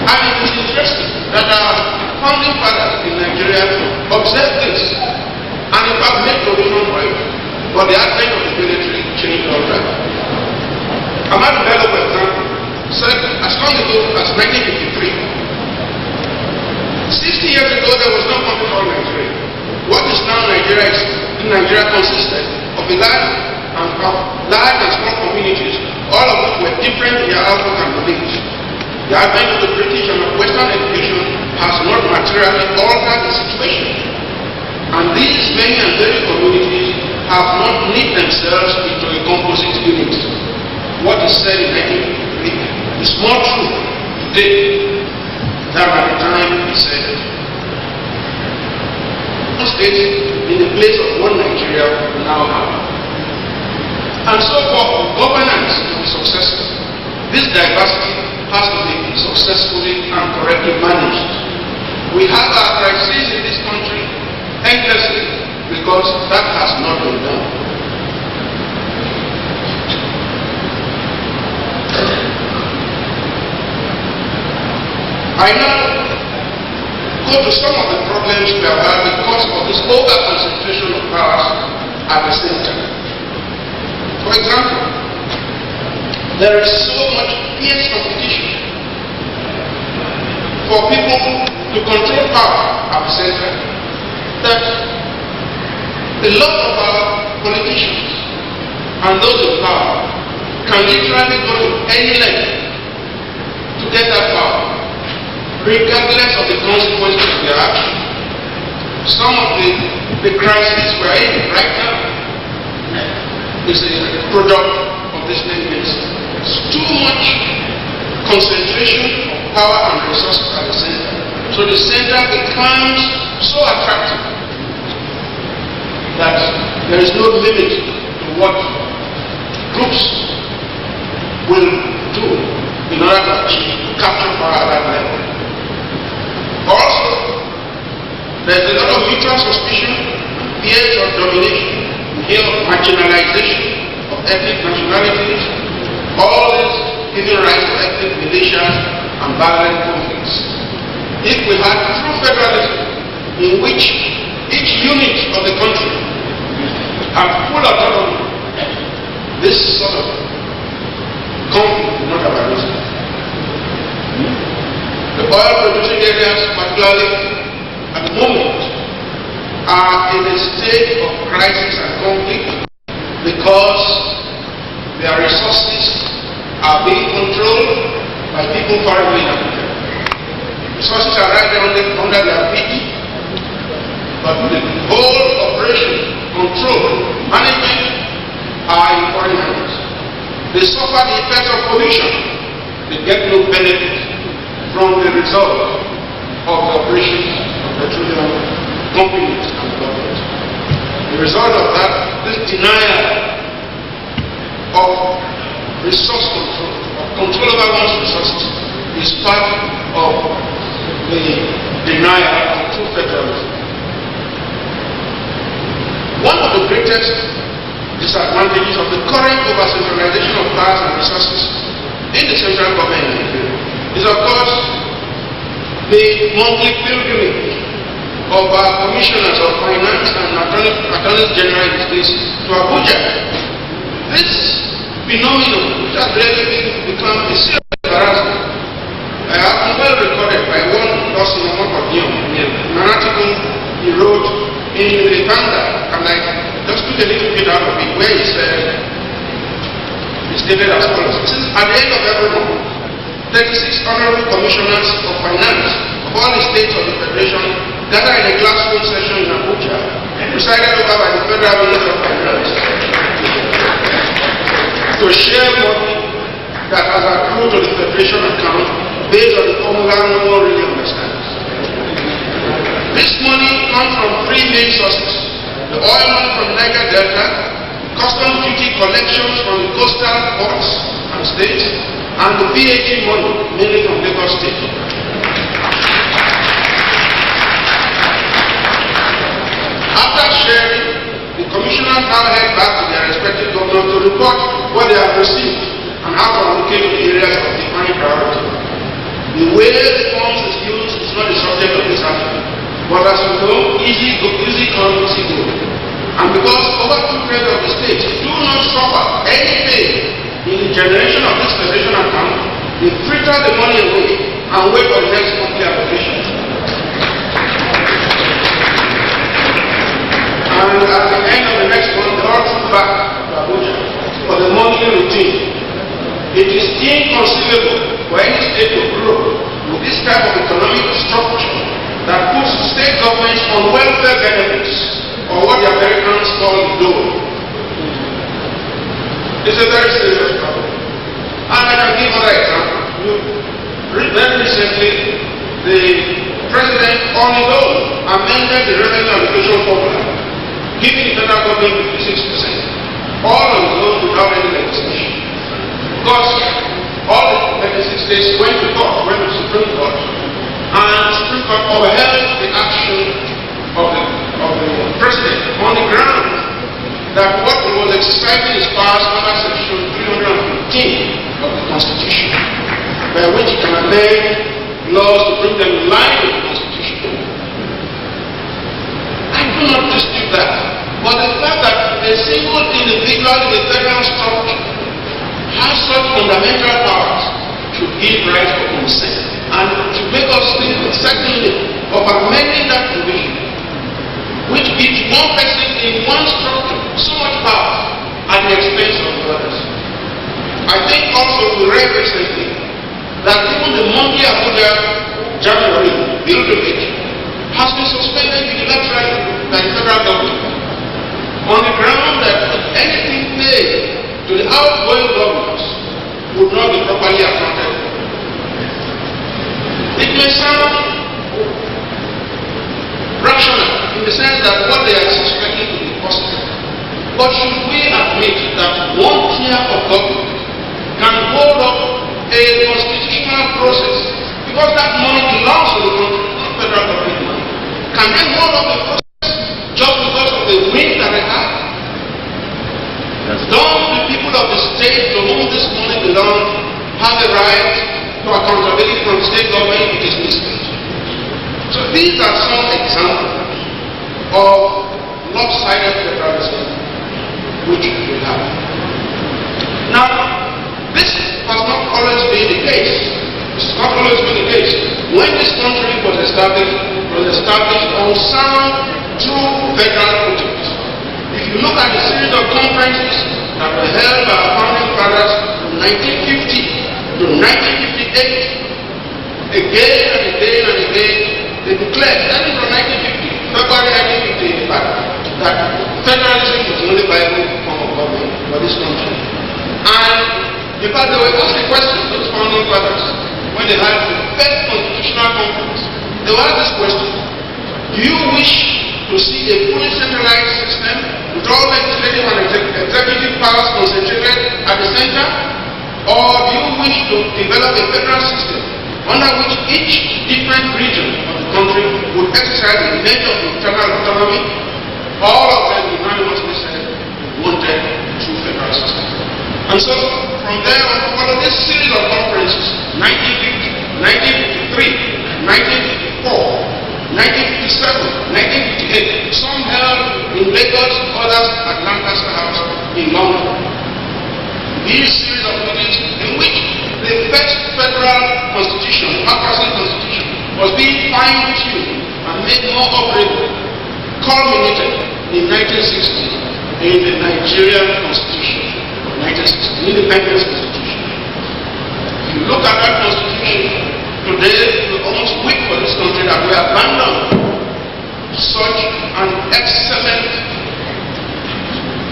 And it is interesting that our founding fathers in Nigeria observed this and in fact made provision for it. But the advent of the military changed all that. Ahmadu Bello, for example, said as long ago as 1953, 60 years ago there was no country called Nigeria. What is now Nigeria is Nigeria consisted of a large and small communities, all of which were different in their outlook and beliefs. The advent of the British and of Western education has not materially altered the situation. And these many and varied communities have not knit themselves into a composite unit. What is said in 1953 is more true today than at the time he said it. One state in the place of one Nigeria we now have. And so for governance to be successful, this diversity has to be successfully and correctly managed. We have our crises in this country endlessly because that has not been done. I know go to some of the problems we have had because of this over-concentration of powers at the center. For example, there is so much fierce competition for people to control power at the center that a lot of our politicians and those in power can literally go to any length to get that power, regardless of the consequences of their action. Some of the crises we are in right now is a product of this movement. It's too much concentration of power and resources at the center. So the center becomes so attractive that there is no limit to what groups will do in order to capture power at that level. Also, there's a lot of mutual suspicion, fears of domination, fear of marginalization of ethnic nationalities, all this giving rise to ethnic militias and violent conflicts. If we had true federalism in which each unit of the country had full autonomy, this sort of conflict would not have arisen. The oil producing areas, particularly at the moment, are in a state of crisis and conflict because their resources are being controlled by people far away in Africa. Resources are right there under their feet, but the whole operation, control, management are in foreign hands. They suffer the effect of pollution. They get no benefit from the result of the operations of petroleum companies and government. The result of that, this denial of resource control, of control over one's resources, is part of the denial of true federalism. One of the greatest disadvantages of the current over-centralization of powers and resources in the central government is, of course, the monthly pilgrimage of our commissioners of finance and attorneys general in the states to Abuja. This phenomenon, which has really become a serious harassment, I have been well recorded by one person in an article he wrote in the Vanguard, and I just took a little bit out of it, where he said, he stated as follows: since at the end of every month, 36 honorable commissioners of finance of all the states of the Federation gather in a classroom session in Abuja, presided over by the Federal Minister of Finance, to share money that has accrued to the Federation account based on the formula no one really understands. This money comes from three main sources: the oil money from the Niger Delta, customs duty collections from the coastal ports and states, and the VAT money, mainly from Lagos State. After sharing, the commissioners now head back to their respective governments to report what they have received and how to allocate the areas of defining priority. The way the funds is used is not the subject of this article, but as you know, easy come, easy go. And because over 2/3 of the states do not suffer any pain in the generation of this federation account, they fritter the money away and wait for the next monthly allocation. And at the end of the next month, they all come back to Abuja for the monthly routine. It is inconceivable for any state to grow with this type of economic structure that puts state governments on welfare benefits, or what the Americans call dole. It's a very serious problem. And I can give another example. Very recently, the president on his own amended the revenue allocation formula, giving the federal government 56%, all on his own without any legislation. Because all the 36 states went to court, went to the Supreme Court, and the Supreme Court upheld the action of the president on the ground that what he was exercising his powers under section 315 of the Constitution, by which he can amend laws to bring them in line with the Constitution. having such fundamental powers should give right for consent and to make us think certainly of amending that provision, which gives one person in one structure so much power at the expense of the others. I think also we read recently that even the monkey Abuja January pilgrimage has been suspended unilaterally by the federal government on the ground that anything paid to the outgoing governors would not be properly accounted for. It may sound rational in the sense that what they are suspecting to be possible, but should we admit that one tier of government can hold up a constitutional process, because that money belongs to the country, not federal government money, can they hold up a process just because of the wind that they have? Don't the people of the state to whom this money belongs have a right to accountability from the state government if it is misspent? So these are some examples of lopsided federalism which we have. Now, this has not always been the case. This has not always been the case. When this country was established on sound true federal projects. If you look at the series of conferences that were held by our founding fathers from 1950 to 1958, again and again and again, they declared, starting from 1950, February 1955, that federalism was the only viable form of government for this country. And in fact, they were asked the question, those founding fathers, when they had the first constitutional conference, they were asked this question: do you wish to see a fully centralized system with all legislative and executive powers concentrated at the center, or do you wish to develop a federal system under which each different region of the country would exercise a measure of internal autonomy? All of them unanimously said wanted a true federal system. And so, from there on, followed this series of conferences: 1950, 1953, 1954, 1957, 1958, some held in Lagos, others at Lancaster House in London. These series of meetings in which the first federal constitution, the Afghanistan constitution, was being fine-tuned and made more operable, culminated in 1960 in the Nigerian constitution of 1960, the independence constitution. If you look at that constitution, today we almost weep for this country that we abandoned such an excellent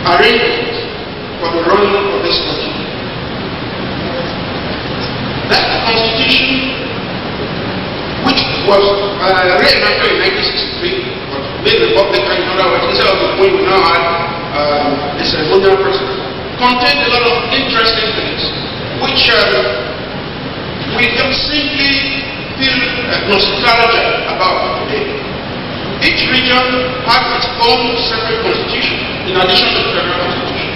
arrangement for the running of this country. That constitution, which was reenacted in 1963, but made republican in other words, instead of the queen we now had a ceremonial president, contained a lot of interesting things, which we can simply feel nostalgia about today. Each region had its own separate constitution, in addition to the federal constitution.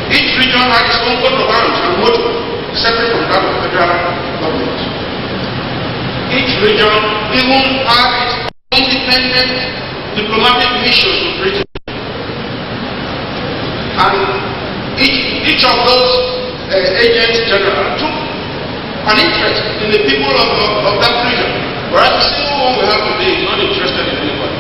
Each region had its own coat of arms and motto, separate from that of the federal government. Each region even had its independent diplomatic mission to Britain. And each of those agents general took an interest in the people of that region. Whereas the single one we have today is not interested in anybody.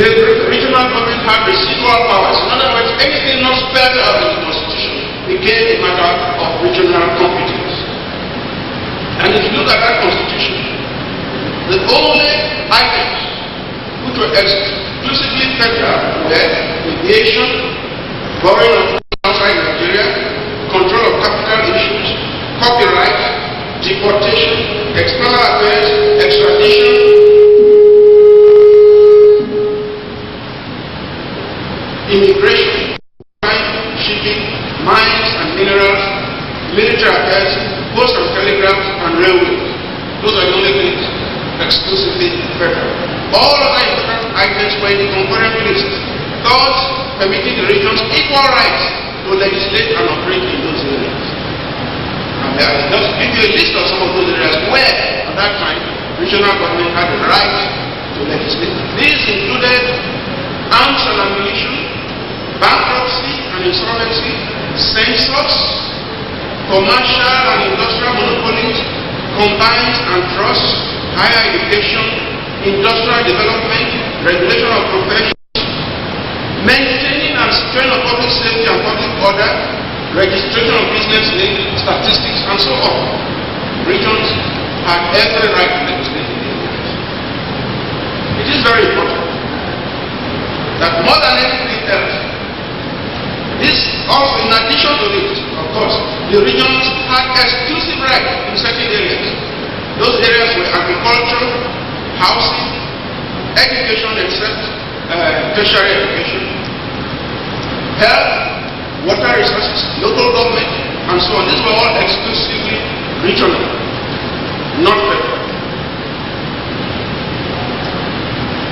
The regional government had residual powers. In other words, anything not spelled out in the constitution became a matter of regional competence. And if you look at that constitution, the only items which were exclusively federal were aviation, borrowing of outside Nigeria, control of capital issues, copyright, deportation, external affairs, extradition, immigration, shipping, mines and minerals, military affairs, post and telegraphs, and railways. Those are the only things exclusively federal. All other important items were in the concurrent list, thus permitting the regions equal rights to legislate and operate in those areas. And I will just give you a list of some of those areas where, at that time, regional government had the right to legislate. These included arms and ammunition, bankruptcy and insolvency, census, commercial and industrial monopolies, combines and trusts, higher education, industrial development, regulation of professions, maintaining and securing of public safety and public order, registration of business links, statistics, and so on. Regions have every right to legislate. It is very important that more than anything else, this also, in addition to it, of course, the regions had exclusive rights in certain areas. Those areas were agriculture, housing, education except tertiary education, health, water resources, local government, and so on. These were all exclusively regional, not federal.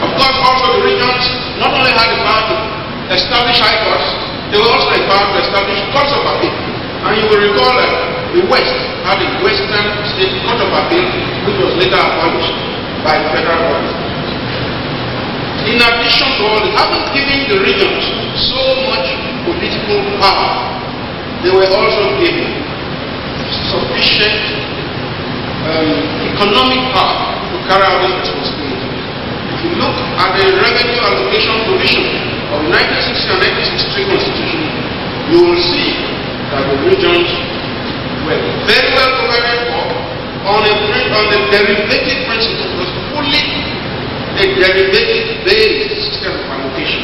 Of course, also the regions not only had the power to establish high courts, they were also empowered to establish courts of appeal. And you will recall that the West had a Western State Court of Appeal, which was later abolished by the federal government. In addition to all this, having given the regions so much political power, they were also given sufficient economic power to carry out this responsibility. If you look at the revenue allocation provision of 1960 and 1963 Constitution, you will see that the regions were very well provided for on the derivative principle. It was fully a derivative-based system of allocation.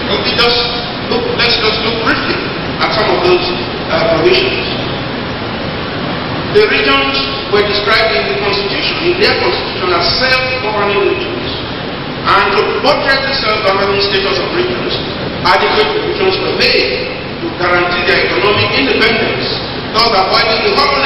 Let's just look briefly at some of those provisions. The regions were described in the Constitution, in their Constitution, as self-governing regions. And to portray the self-governing status of regions, adequate provisions were made to guarantee their economic independence, thus avoiding the whole